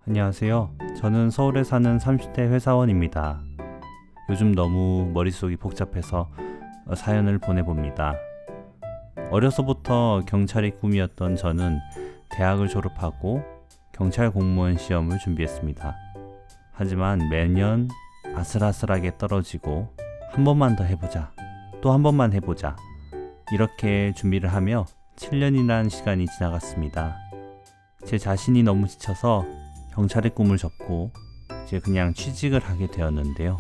안녕하세요. 저는 서울에 사는 30대 회사원입니다. 요즘 너무 머릿속이 복잡해서 사연을 보내봅니다. 어려서부터 경찰이 꿈이었던 저는 대학을 졸업하고 경찰 공무원 시험을 준비했습니다. 하지만 매년 아슬아슬하게 떨어지고 한 번만 더 해보자, 또 한 번만 해보자, 이렇게 준비를 하며 7년이라는 시간이 지나갔습니다. 제 자신이 너무 지쳐서 경찰의 꿈을 접고 이제 그냥 취직을 하게 되었는데요.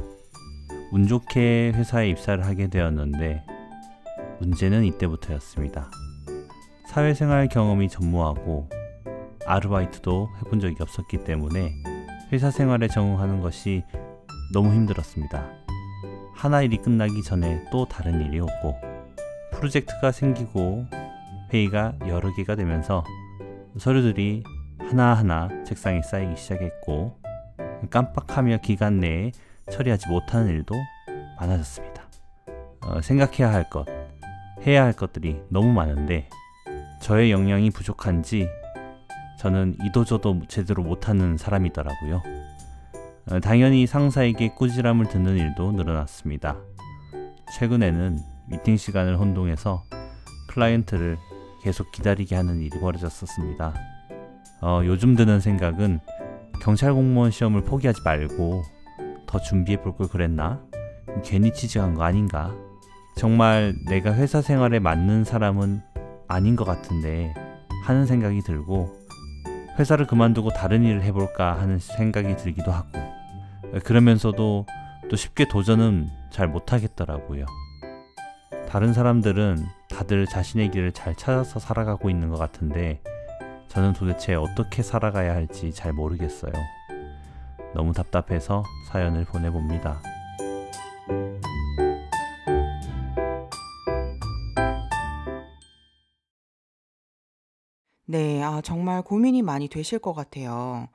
운 좋게 회사에 입사를 하게 되었는데 문제는 이때부터였습니다. 사회생활 경험이 전무하고 아르바이트도 해본 적이 없었기 때문에 회사 생활에 적응하는 것이 너무 힘들었습니다. 하나 일이 끝나기 전에 또 다른 일이 오고 프로젝트가 생기고 회의가 여러 개가 되면서 서류들이 하나하나 책상에 쌓이기 시작했고 깜빡하며 기간 내에 처리하지 못하는 일도 많아졌습니다. 생각해야 할 것, 해야 할 것들이 너무 많은데 저의 역량이 부족한지 저는 이도저도 제대로 못하는 사람이더라고요. 당연히 상사에게 꾸지람을 듣는 일도 늘어났습니다. 최근에는 미팅 시간을 혼동해서 클라이언트를 계속 기다리게 하는 일이 벌어졌었습니다. 요즘 드는 생각은 경찰 공무원 시험을 포기하지 말고 더 준비해 볼 걸 그랬나? 괜히 취직한 거 아닌가? 정말 내가 회사 생활에 맞는 사람은 아닌 것 같은데 하는 생각이 들고 회사를 그만두고 다른 일을 해볼까 하는 생각이 들기도 하고 그러면서도 또 쉽게 도전은 잘 못하겠더라고요. 다른 사람들은 다들 자신의 길을 잘 찾아서 살아가고 있는 것 같은데 저는 도대체 어떻게 살아가야 할지 잘 모르겠어요. 너무 답답해서 사연을 보내봅니다. 네, 정말 고민이 많이 되실 것 같아요.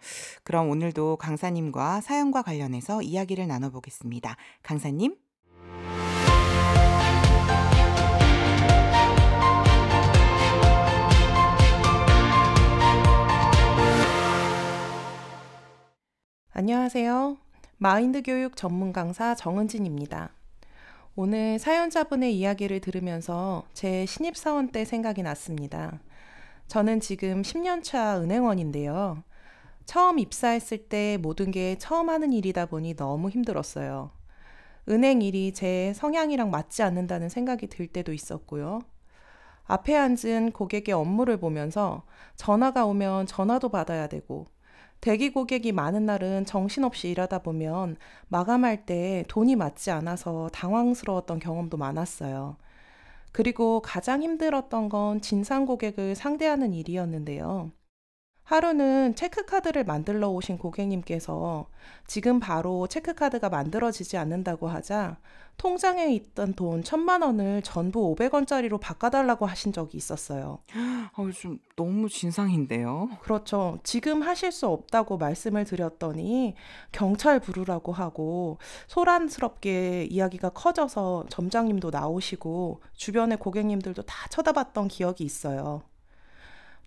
그럼 오늘도 강사님과 사연과 관련해서 이야기를 나눠보겠습니다. 강사님? 안녕하세요. 마인드 교육 전문 강사 정은진입니다. 오늘 사연자분의 이야기를 들으면서 제 신입사원 때 생각이 났습니다. 저는 지금 10년차 은행원인데요. 처음 입사했을 때 모든 게 처음 하는 일이다 보니 너무 힘들었어요. 은행 일이 제 성향이랑 맞지 않는다는 생각이 들 때도 있었고요. 앞에 앉은 고객의 업무를 보면서 전화가 오면 전화도 받아야 되고 대기 고객이 많은 날은 정신없이 일하다 보면 마감할 때 돈이 맞지 않아서 당황스러웠던 경험도 많았어요. 그리고 가장 힘들었던 건 진상 고객을 상대하는 일이었는데요. 하루는 체크카드를 만들러 오신 고객님께서 지금 바로 체크카드가 만들어지지 않는다고 하자 통장에 있던 돈 1,000만 원을 전부 500원짜리로 바꿔달라고 하신 적이 있었어요. 좀 너무 진상인데요. 그렇죠. 지금 하실 수 없다고 말씀을 드렸더니 경찰 부르라고 하고 소란스럽게 이야기가 커져서 점장님도 나오시고 주변의 고객님들도 다 쳐다봤던 기억이 있어요.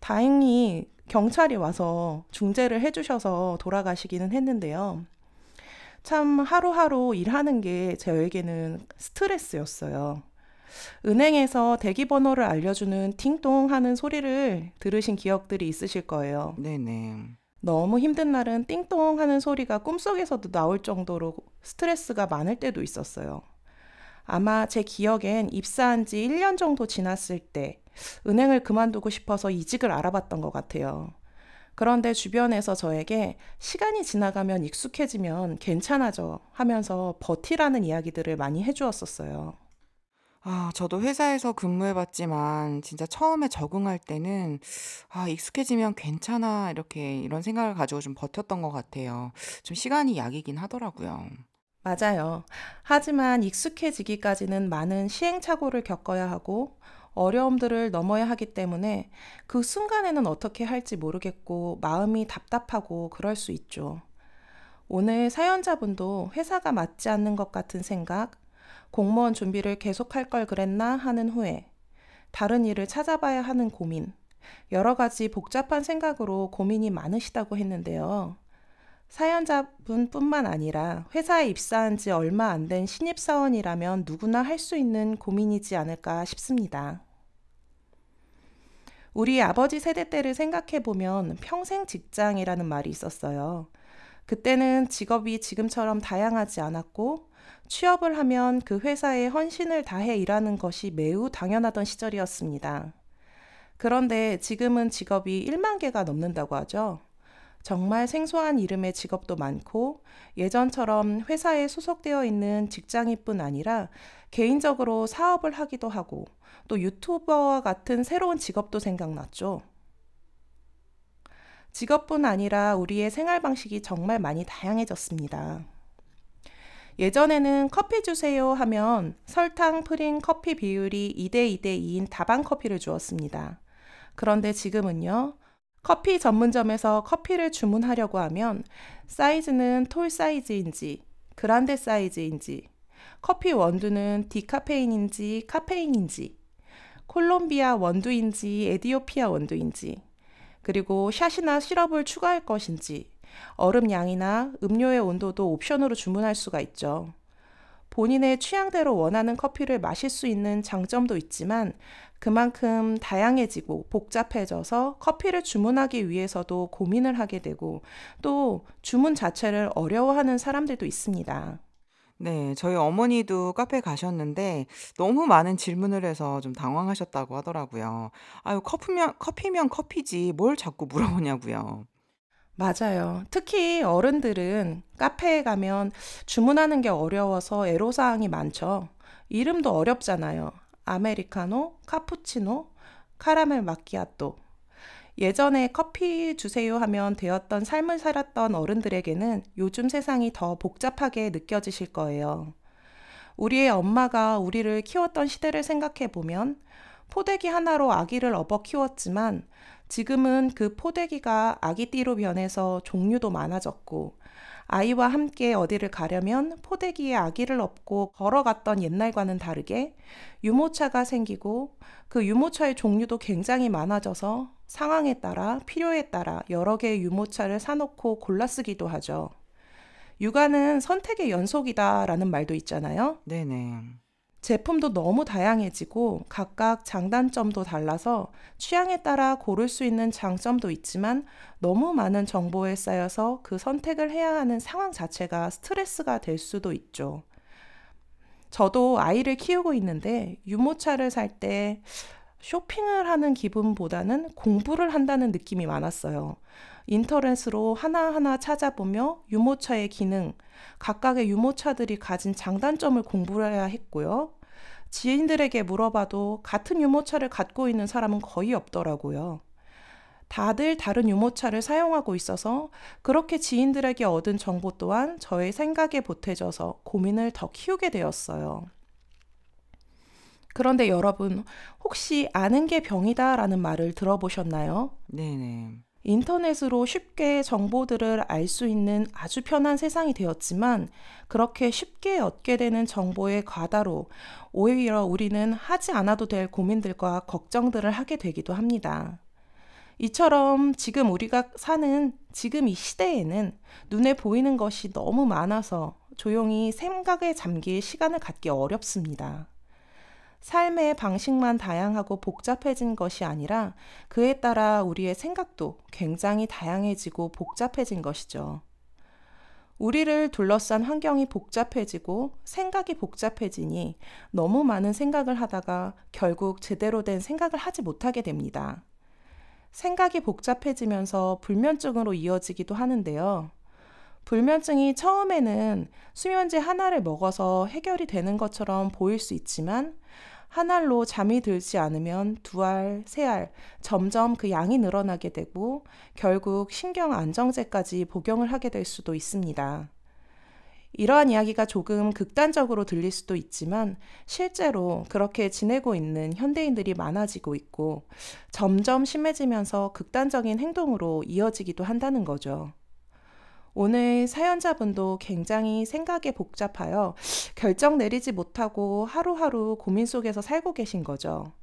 다행히 경찰이 와서 중재를 해주셔서 돌아가시기는 했는데요. 참 하루하루 일하는 게 저에게는 스트레스였어요. 은행에서 대기번호를 알려주는 띵동 하는 소리를 들으신 기억들이 있으실 거예요. 네네. 너무 힘든 날은 띵동 하는 소리가 꿈속에서도 나올 정도로 스트레스가 많을 때도 있었어요. 아마 제 기억엔 입사한 지 1년 정도 지났을 때 은행을 그만두고 싶어서 이직을 알아봤던 것 같아요. 그런데 주변에서 저에게 시간이 지나가면 익숙해지면 괜찮아져 하면서 버티라는 이야기들을 많이 해주었었어요. 저도 회사에서 근무해봤지만 진짜 처음에 적응할 때는 익숙해지면 괜찮아 이런 생각을 가지고 좀 버텼던 것 같아요. 좀 시간이 약이긴 하더라고요. 맞아요. 하지만 익숙해지기까지는 많은 시행착오를 겪어야 하고 어려움들을 넘어야 하기 때문에 그 순간에는 어떻게 할지 모르겠고 마음이 답답하고 그럴 수 있죠. 오늘 사연자분도 회사가 맞지 않는 것 같은 생각, 공무원 준비를 계속할 걸 그랬나 하는 후회, 다른 일을 찾아봐야 하는 고민, 여러 가지 복잡한 생각으로 고민이 많으시다고 했는데요. 사연자분뿐만 아니라 회사에 입사한 지 얼마 안 된 신입사원이라면 누구나 할 수 있는 고민이지 않을까 싶습니다. 우리 아버지 세대 때를 생각해보면 평생 직장이라는 말이 있었어요. 그때는 직업이 지금처럼 다양하지 않았고 취업을 하면 그 회사에 헌신을 다해 일하는 것이 매우 당연하던 시절이었습니다. 그런데 지금은 직업이 1만 개가 넘는다고 하죠. 정말 생소한 이름의 직업도 많고 예전처럼 회사에 소속되어 있는 직장인뿐 아니라 개인적으로 사업을 하기도 하고 또 유튜버와 같은 새로운 직업도 생각났죠. 직업뿐 아니라 우리의 생활 방식이 정말 많이 다양해졌습니다. 예전에는 커피 주세요 하면 설탕, 프린, 커피 비율이 2대2대2인 다방 커피를 주었습니다. 그런데 지금은요. 커피 전문점에서 커피를 주문하려고 하면 사이즈는 톨 사이즈인지 그란데 사이즈인지 커피 원두는 디카페인인지 카페인인지 콜롬비아 원두인지 에디오피아 원두인지 그리고 샷이나 시럽을 추가할 것인지 얼음 양이나 음료의 온도도 옵션으로 주문할 수가 있죠. 본인의 취향대로 원하는 커피를 마실 수 있는 장점도 있지만 그만큼 다양해지고 복잡해져서 커피를 주문하기 위해서도 고민을 하게 되고 또 주문 자체를 어려워하는 사람들도 있습니다. 네, 저희 어머니도 카페 가셨는데 너무 많은 질문을 해서 좀 당황하셨다고 하더라고요. 아유, 커피면 커피지 뭘 자꾸 물어보냐고요. 맞아요. 특히 어른들은 카페에 가면 주문하는 게 어려워서 애로사항이 많죠. 이름도 어렵잖아요. 아메리카노, 카푸치노, 카라멜 마키아또. 예전에 커피 주세요 하면 되었던 삶을 살았던 어른들에게는 요즘 세상이 더 복잡하게 느껴지실 거예요. 우리의 엄마가 우리를 키웠던 시대를 생각해 보면 포대기 하나로 아기를 업어 키웠지만 지금은 그 포대기가 아기띠로 변해서 종류도 많아졌고 아이와 함께 어디를 가려면 포대기에 아기를 업고 걸어갔던 옛날과는 다르게 유모차가 생기고 그 유모차의 종류도 굉장히 많아져서 상황에 따라 필요에 따라 여러 개의 유모차를 사놓고 골라 쓰기도 하죠. 육아는 선택의 연속이다라는 말도 있잖아요. 네네. 제품도 너무 다양해지고 각각 장단점도 달라서 취향에 따라 고를 수 있는 장점도 있지만 너무 많은 정보에 쌓여서 그 선택을 해야 하는 상황 자체가 스트레스가 될 수도 있죠. 저도 아이를 키우고 있는데 유모차를 살 때 쇼핑을 하는 기분보다는 공부를 한다는 느낌이 많았어요. 인터넷으로 하나하나 찾아보며 유모차의 기능, 각각의 유모차들이 가진 장단점을 공부해야 했고요. 지인들에게 물어봐도 같은 유모차를 갖고 있는 사람은 거의 없더라고요. 다들 다른 유모차를 사용하고 있어서 그렇게 지인들에게 얻은 정보 또한 저의 생각에 보태져서 고민을 더 키우게 되었어요. 그런데 여러분, 혹시 아는 게 병이다라는 말을 들어보셨나요? 네네. 인터넷으로 쉽게 정보들을 알 수 있는 아주 편한 세상이 되었지만 그렇게 쉽게 얻게 되는 정보의 과다로 오히려 우리는 하지 않아도 될 고민들과 걱정들을 하게 되기도 합니다. 이처럼 지금 우리가 사는 지금 이 시대에는 눈에 보이는 것이 너무 많아서 조용히 생각에 잠길 시간을 갖기 어렵습니다. 삶의 방식만 다양하고 복잡해진 것이 아니라 그에 따라 우리의 생각도 굉장히 다양해지고 복잡해진 것이죠. 우리를 둘러싼 환경이 복잡해지고 생각이 복잡해지니 너무 많은 생각을 하다가 결국 제대로 된 생각을 하지 못하게 됩니다. 생각이 복잡해지면서 불면증으로 이어지기도 하는데요. 불면증이 처음에는 수면제 하나를 먹어서 해결이 되는 것처럼 보일 수 있지만 한 알로 잠이 들지 않으면 두 알, 세 알, 점점 그 양이 늘어나게 되고 결국 신경 안정제까지 복용을 하게 될 수도 있습니다. 이러한 이야기가 조금 극단적으로 들릴 수도 있지만 실제로 그렇게 지내고 있는 현대인들이 많아지고 있고 점점 심해지면서 극단적인 행동으로 이어지기도 한다는 거죠. 오늘 사연자분도 굉장히 생각에 복잡하여 결정 내리지 못하고 하루하루 고민 속에서 살고 계신 거죠.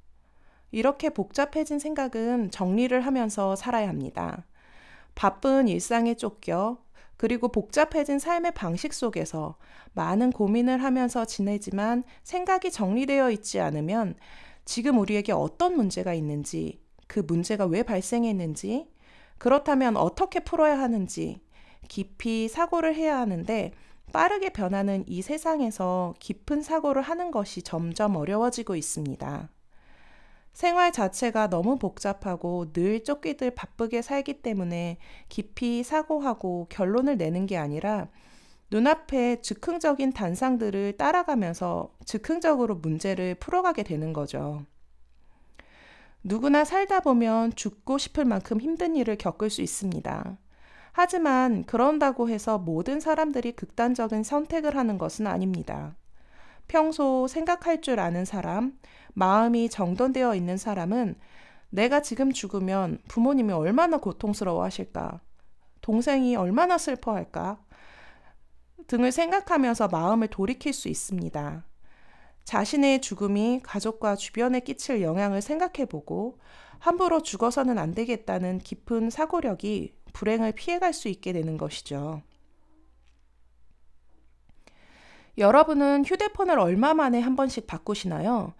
이렇게 복잡해진 생각은 정리를 하면서 살아야 합니다. 바쁜 일상에 쫓겨 그리고 복잡해진 삶의 방식 속에서 많은 고민을 하면서 지내지만 생각이 정리되어 있지 않으면 지금 우리에게 어떤 문제가 있는지, 그 문제가 왜 발생했는지, 그렇다면 어떻게 풀어야 하는지 깊이 사고를 해야 하는데 빠르게 변하는 이 세상에서 깊은 사고를 하는 것이 점점 어려워지고 있습니다. 생활 자체가 너무 복잡하고 늘 쫓기듯 바쁘게 살기 때문에 깊이 사고하고 결론을 내는 게 아니라 눈앞에 즉흥적인 단상들을 따라가면서 즉흥적으로 문제를 풀어가게 되는 거죠. 누구나 살다 보면 죽고 싶을 만큼 힘든 일을 겪을 수 있습니다. 하지만 그런다고 해서 모든 사람들이 극단적인 선택을 하는 것은 아닙니다. 평소 생각할 줄 아는 사람, 마음이 정돈되어 있는 사람은 내가 지금 죽으면 부모님이 얼마나 고통스러워 하실까? 동생이 얼마나 슬퍼할까? 등을 생각하면서 마음을 돌이킬 수 있습니다. 자신의 죽음이 가족과 주변에 끼칠 영향을 생각해보고 함부로 죽어서는 안 되겠다는 깊은 사고력이 불행을 피해갈 수 있게 되는 것이죠. 여러분은 휴대폰을 얼마 만에 한 번씩 바꾸시나요?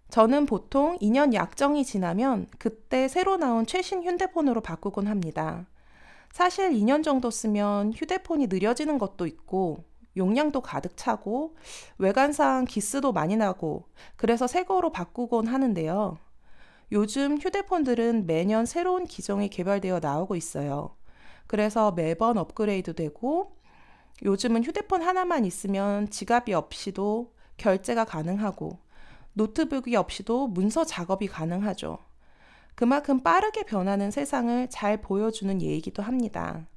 저는 보통 2년 약정이 지나면 그때 새로 나온 최신 휴대폰으로 바꾸곤 합니다. 사실 2년 정도 쓰면 휴대폰이 느려지는 것도 있고 용량도 가득 차고 외관상 기스도 많이 나고 그래서 새 거로 바꾸곤 하는데요. 요즘 휴대폰들은 매년 새로운 기종이 개발되어 나오고 있어요. 그래서 매번 업그레이드 되고 요즘은 휴대폰 하나만 있으면 지갑이 없이도 결제가 가능하고 노트북이 없이도 문서 작업이 가능하죠. 그만큼 빠르게 변하는 세상을 잘 보여주는 예이기도 합니다.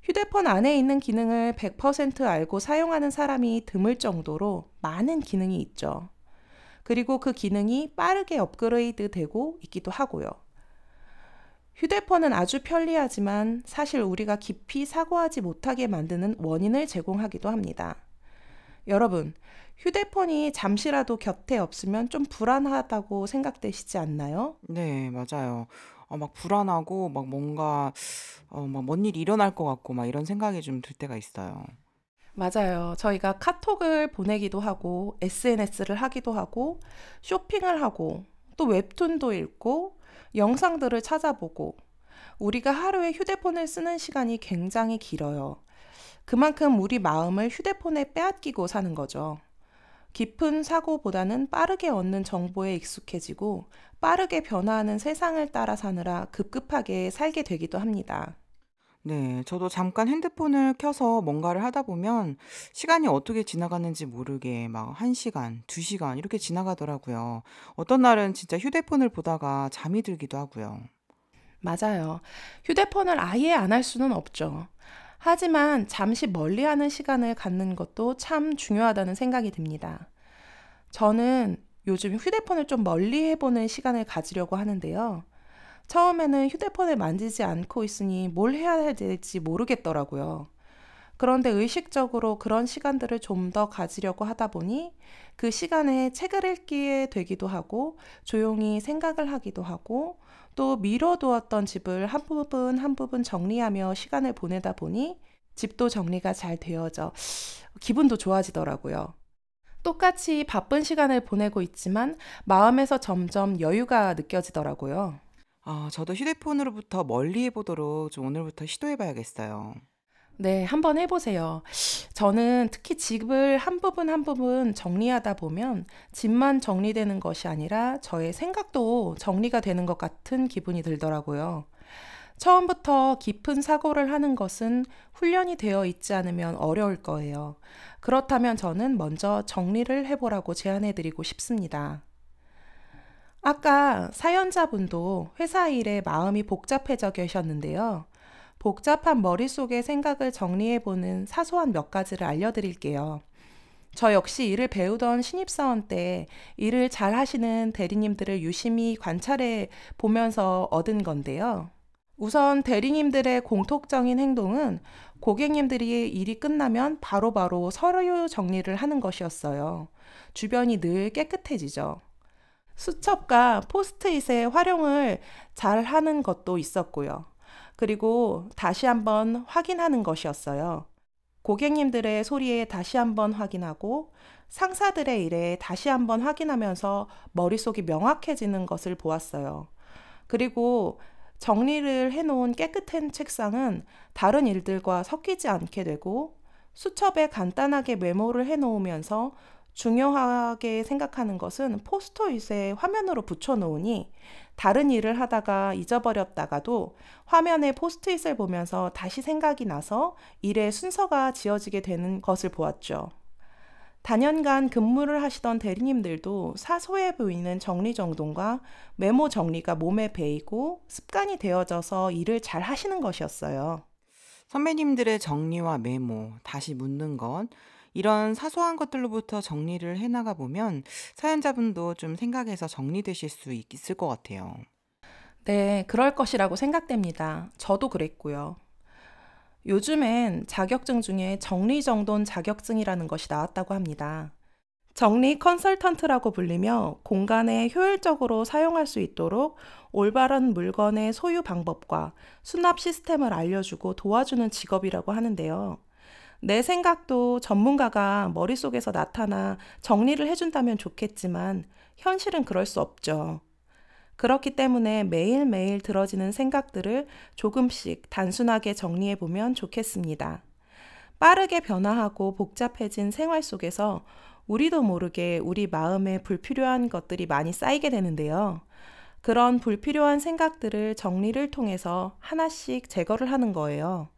휴대폰 안에 있는 기능을 100% 알고 사용하는 사람이 드물 정도로 많은 기능이 있죠. 그리고 그 기능이 빠르게 업그레이드 되고 있기도 하고요. 휴대폰은 아주 편리하지만 사실 우리가 깊이 사고하지 못하게 만드는 원인을 제공하기도 합니다. 여러분, 휴대폰이 잠시라도 곁에 없으면 좀 불안하다고 생각되시지 않나요? 네, 맞아요. 막 불안하고 막 뭔가 막 뭔 일이 일어날 것 같고 막 이런 생각이 좀 들 때가 있어요. 맞아요. 저희가 카톡을 보내기도 하고 SNS를 하기도 하고 쇼핑을 하고 또 웹툰도 읽고 영상들을 찾아보고 우리가 하루에 휴대폰을 쓰는 시간이 굉장히 길어요. 그만큼 우리 마음을 휴대폰에 빼앗기고 사는 거죠. 깊은 사고보다는 빠르게 얻는 정보에 익숙해지고 빠르게 변화하는 세상을 따라 사느라 급급하게 살게 되기도 합니다. 네, 저도 잠깐 핸드폰을 켜서 뭔가를 하다 보면 시간이 어떻게 지나가는지 모르게 막 1시간, 2시간 이렇게 지나가더라고요. 어떤 날은 진짜 휴대폰을 보다가 잠이 들기도 하고요. 맞아요. 휴대폰을 아예 안 할 수는 없죠. 하지만 잠시 멀리하는 시간을 갖는 것도 참 중요하다는 생각이 듭니다. 저는 요즘 휴대폰을 좀 멀리 해보는 시간을 가지려고 하는데요. 처음에는 휴대폰을 만지지 않고 있으니 뭘 해야 될지 모르겠더라고요. 그런데 의식적으로 그런 시간들을 좀 더 가지려고 하다 보니 그 시간에 책을 읽게 되기도 하고 조용히 생각을 하기도 하고 또 미뤄두었던 집을 한 부분 한 부분 정리하며 시간을 보내다 보니 집도 정리가 잘 되어져 기분도 좋아지더라고요. 똑같이 바쁜 시간을 보내고 있지만 마음에서 점점 여유가 느껴지더라고요. 저도 휴대폰으로부터 멀리 해보도록 좀 오늘부터 시도해봐야겠어요. 네, 한번 해보세요. 저는 특히 집을 한 부분 한 부분 정리하다 보면 집만 정리되는 것이 아니라 저의 생각도 정리가 되는 것 같은 기분이 들더라고요. 처음부터 깊은 사고를 하는 것은 훈련이 되어 있지 않으면 어려울 거예요. 그렇다면 저는 먼저 정리를 해보라고 제안해드리고 싶습니다. 아까 사연자분도 회사 일에 마음이 복잡해져 계셨는데요. 복잡한 머릿속의 생각을 정리해보는 사소한 몇 가지를 알려드릴게요. 저 역시 일을 배우던 신입사원 때 일을 잘 하시는 대리님들을 유심히 관찰해 보면서 얻은 건데요. 우선 대리님들의 공통적인 행동은 고객님들이 일이 끝나면 바로바로 서류 정리를 하는 것이었어요. 주변이 늘 깨끗해지죠. 수첩과 포스트잇의 활용을 잘 하는 것도 있었고요. 그리고 다시 한번 확인하는 것이었어요. 고객님들의 소리에 다시 한번 확인하고 상사들의 일에 다시 한번 확인하면서 머릿속이 명확해지는 것을 보았어요. 그리고 정리를 해놓은 깨끗한 책상은 다른 일들과 섞이지 않게 되고 수첩에 간단하게 메모를 해놓으면서 중요하게 생각하는 것은 포스트잇에 화면으로 붙여놓으니 다른 일을 하다가 잊어버렸다가도 화면에 포스트잇을 보면서 다시 생각이 나서 일의 순서가 지어지게 되는 것을 보았죠. 단연간 근무를 하시던 대리님들도 사소해 보이는 정리정돈과 메모 정리가 몸에 배이고 습관이 되어져서 일을 잘 하시는 것이었어요. 선배님들의 정리와 메모, 다시 묻는 것, 이런 사소한 것들로부터 정리를 해나가 보면 사연자분도 좀 생각해서 정리되실 수 있을 것 같아요. 네, 그럴 것이라고 생각됩니다. 저도 그랬고요. 요즘엔 자격증 중에 정리정돈 자격증이라는 것이 나왔다고 합니다. 정리 컨설턴트라고 불리며 공간에 효율적으로 사용할 수 있도록 올바른 물건의 소유 방법과 수납 시스템을 알려주고 도와주는 직업이라고 하는데요. 내 생각도 전문가가 머릿속에서 나타나 정리를 해준다면 좋겠지만 현실은 그럴 수 없죠. 그렇기 때문에 매일매일 들어지는 생각들을 조금씩 단순하게 정리해보면 좋겠습니다. 빠르게 변화하고 복잡해진 생활 속에서 우리도 모르게 우리 마음에 불필요한 것들이 많이 쌓이게 되는데요. 그런 불필요한 생각들을 정리를 통해서 하나씩 제거를 하는 거예요.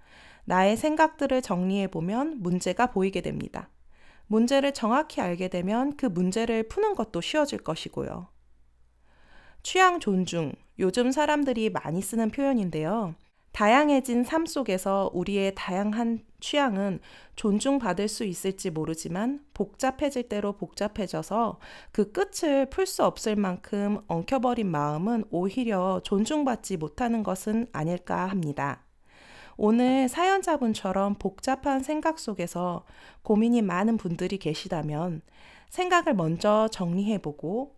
나의 생각들을 정리해보면 문제가 보이게 됩니다. 문제를 정확히 알게 되면 그 문제를 푸는 것도 쉬워질 것이고요. 취향 존중, 요즘 사람들이 많이 쓰는 표현인데요. 다양해진 삶 속에서 우리의 다양한 취향은 존중받을 수 있을지 모르지만 복잡해질 대로 복잡해져서 그 끝을 풀 수 없을 만큼 엉켜버린 마음은 오히려 존중받지 못하는 것은 아닐까 합니다. 오늘 사연자분처럼 복잡한 생각 속에서 고민이 많은 분들이 계시다면 생각을 먼저 정리해보고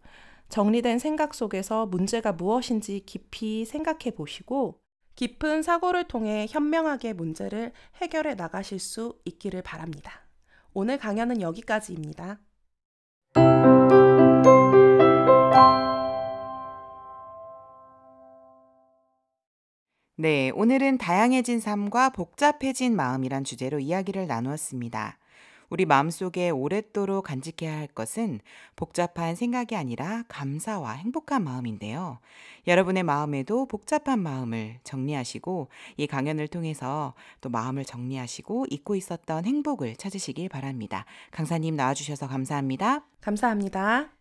정리된 생각 속에서 문제가 무엇인지 깊이 생각해 보시고 깊은 사고를 통해 현명하게 문제를 해결해 나가실 수 있기를 바랍니다. 오늘 강연은 여기까지입니다. 네, 오늘은 다양해진 삶과 복잡해진 마음이란 주제로 이야기를 나누었습니다. 우리 마음속에 오랫도록 간직해야 할 것은 복잡한 생각이 아니라 감사와 행복한 마음인데요. 여러분의 마음에도 복잡한 마음을 정리하시고 이 강연을 통해서 또 마음을 정리하시고 잊고 있었던 행복을 찾으시길 바랍니다. 강사님 나와주셔서 감사합니다. 감사합니다.